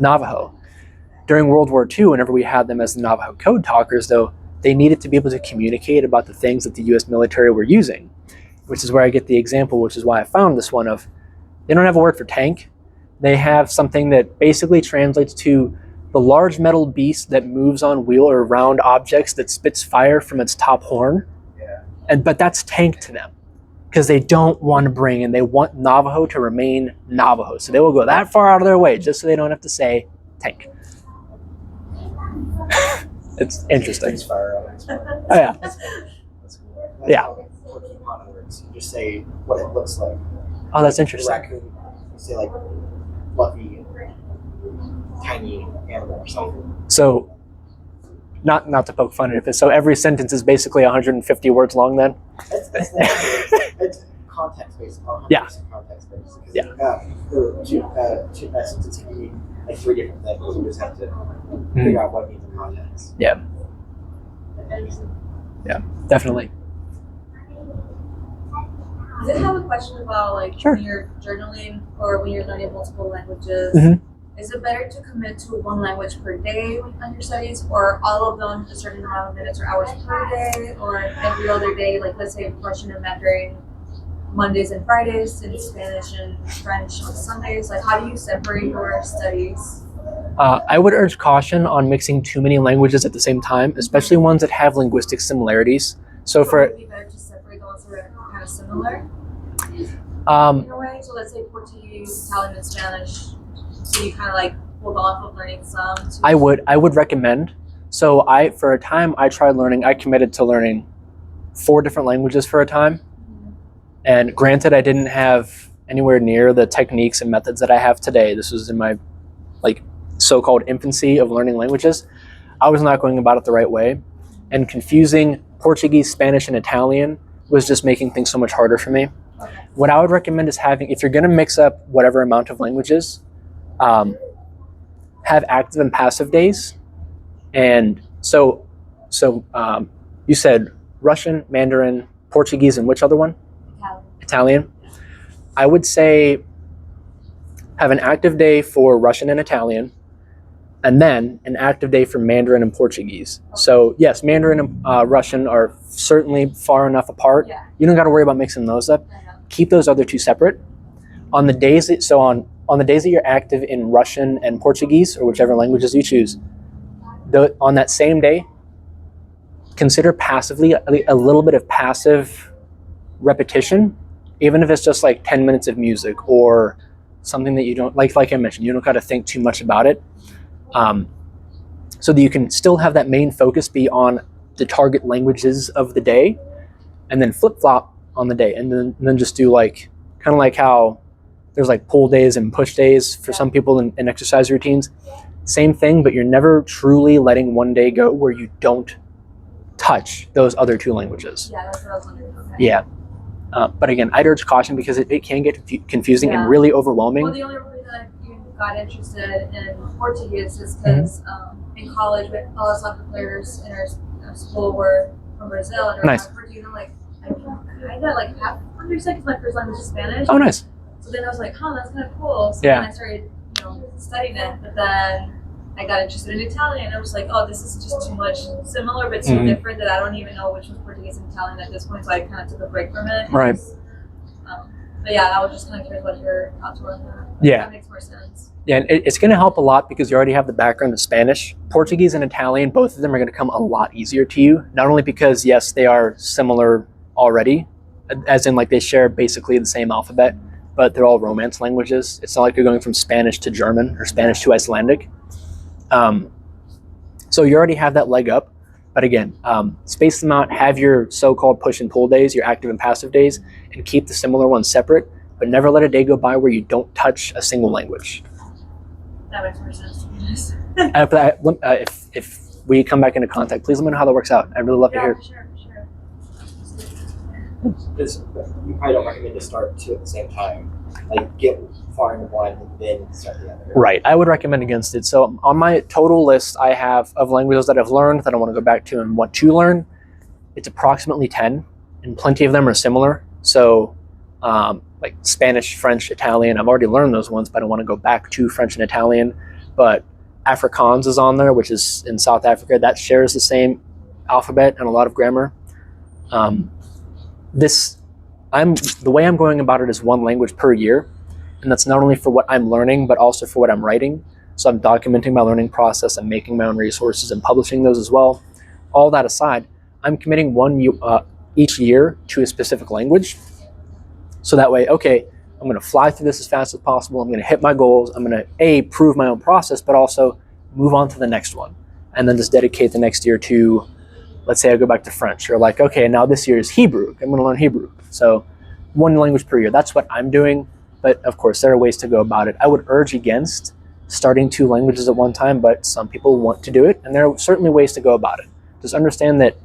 Navajo. During World War II, whenever we had them as the Navajo code talkers, though, they needed to be able to communicate about the things that the U.S. military were using, which is where I get the example, which is why I found this one of, they don't have a word for tank. They have something that basically translates to the large metal beast that moves on wheel or round objects that spits fire from its top horn. Yeah. But that's tank to them because they don't want to bring, and they want Navajo to remain Navajo. So they will go that far out of their way just so they don't have to say tank. It's interesting. Things fire out. It's fun. Oh, yeah. That's cool. That's Yeah. how Porcupine works. You just say what it looks like. Oh, that's The interesting. raccoon, you say like fluffy, tiny animal or something. So, not to poke fun at it, so every sentence is basically 150 words long then? It's context based. Yeah. Context based. Yeah. Two sentences can mean like 3 different things. You just have to figure out what means in context. Yeah. Definitely. I did have a question about like Sure. when you're journaling or when you're learning multiple languages. Mhm. Is it better to commit to one language per day on your studies, or all of them a certain amount of minutes or hours per day, or every other day? Like let's say Russian and Mandarin Mondays and Fridays, and Spanish and French on Sundays. Like how do you separate your studies? I would urge caution on mixing too many languages at the same time, especially ones that have linguistic similarities. So Would for it be better to separate the ones that are kind of similar um, in a way? So let's say Portuguese, Italian, and Spanish. So you kind of like hold off of learning some. I would recommend. So for a time I tried learning. I committed to learning 4 different languages for a time. And granted, I didn't have anywhere near the techniques and methods that I have today. This was in my like so-called infancy of learning languages. I was not going about it the right way, and confusing Portuguese, Spanish, and Italian was just making things so much harder for me. What I would recommend is if you're going to mix up whatever amount of languages, have active and passive days. And so you said Russian, Mandarin, Portuguese, and which other one? Italian. I would say have an active day for Russian and Italian, and then an active day for Mandarin and Portuguese. So yes, Mandarin and Russian are certainly far enough apart. Yeah. You don't got to worry about mixing those up. Keep those other 2 separate. On the days on the days that you're active in Russian and Portuguese, or whichever languages you choose, on that same day, consider passively a little bit of passive repetition, even if it's just like 10 minutes of music or something that you don't like I mentioned, you don't got to think too much about it. So that you can still have that main focus be on the target languages of the day, and then flip-flop on the day, and then just do like kind of like how there's like pull days and push days for some people in exercise routines. Same thing, but you're never truly letting one day go where you don't touch those other 2 languages. Yeah, that's what I was wondering. Okay. Yeah. But again, I'd urge caution because it can get confusing Yeah. and really overwhelming. Well, the only reason I even got interested in Portuguese is because in college, all the soccer players in our school were from Brazil, and Nice. Portuguese. I'm like, I kind of like half understand because my first language is Spanish. Oh, nice. So then I was like, that's kind of cool. So Yeah. then I started, studying it. But then I got interested in Italian, and I was like, this is just too much similar, but too different that I don't even know which was Portuguese and Italian at this point. So I kind of took a break from it. Right. But yeah, I was just kind of curious what your thoughts were on that. Yeah. That makes more sense. Yeah, and it's going to help a lot because you already have the background of Spanish. Portuguese and Italian, both of them are going to come a lot easier to you. Not only because, yes, they are similar already, as in like they share basically the same alphabet, but they're all Romance languages. It's not like you're going from Spanish to German or Spanish to Icelandic. So you already have that leg up. But again, space them out, have your so-called push and pull days, your active and passive days, and keep the similar ones separate, but never let a day go by where you don't touch a single language. That makes more sense to be honest. If we come back into contact, please let me know how that works out. I'd really love to hear. For sure. Because you probably don't recommend to start 2 at the same time. Like get far into one and then start the other. Right, I would recommend against it. So on my total list I have of languages that I've learned that I want to go back to and want to learn, it's approximately 10, and plenty of them are similar. So like Spanish, French, Italian, I've already learned those ones, but I want to go back to French and Italian. But Afrikaans is on there, which is in South Africa. That shares the same alphabet and a lot of grammar. The way I'm going about it is 1 language per year, and that's not only for what I'm learning, but also for what I'm writing. So I'm documenting my learning process, I'm making my own resources and publishing those as well. All that aside, I'm committing each year to a specific language. So that way, okay, I'm going to fly through this as fast as possible. I'm going to hit my goals. I'm going to prove my own process, but also move on to the next one, and then just dedicate the next year to, let's say I go back to French, or like, okay, now this year is Hebrew. I'm going to learn Hebrew. So 1 language per year. That's what I'm doing. But of course, there are ways to go about it. I would urge against starting 2 languages at one time, but some people want to do it, and there are certainly ways to go about it. Just understand that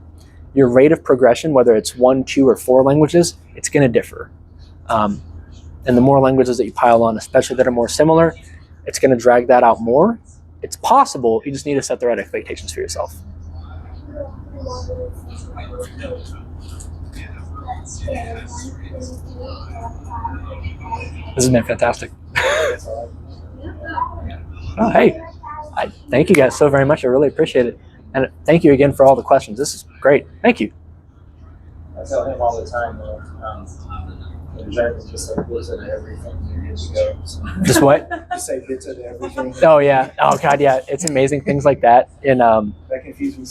your rate of progression, whether it's 1, 2, or 4 languages, it's going to differ. And the more languages that you pile on, especially that are more similar, it's going to drag that out more. It's possible. You just need to set the right expectations for yourself. This has been fantastic. That's all Oh, hey, thank you guys so very much. I really appreciate it. And thank you again for all the questions. This is great. Thank you. I tell him all the time, just say bits of everything. You're good to go. So, Just what? just say bits of everything. Oh, yeah. Oh, God, yeah. It's amazing things like that. And That confused me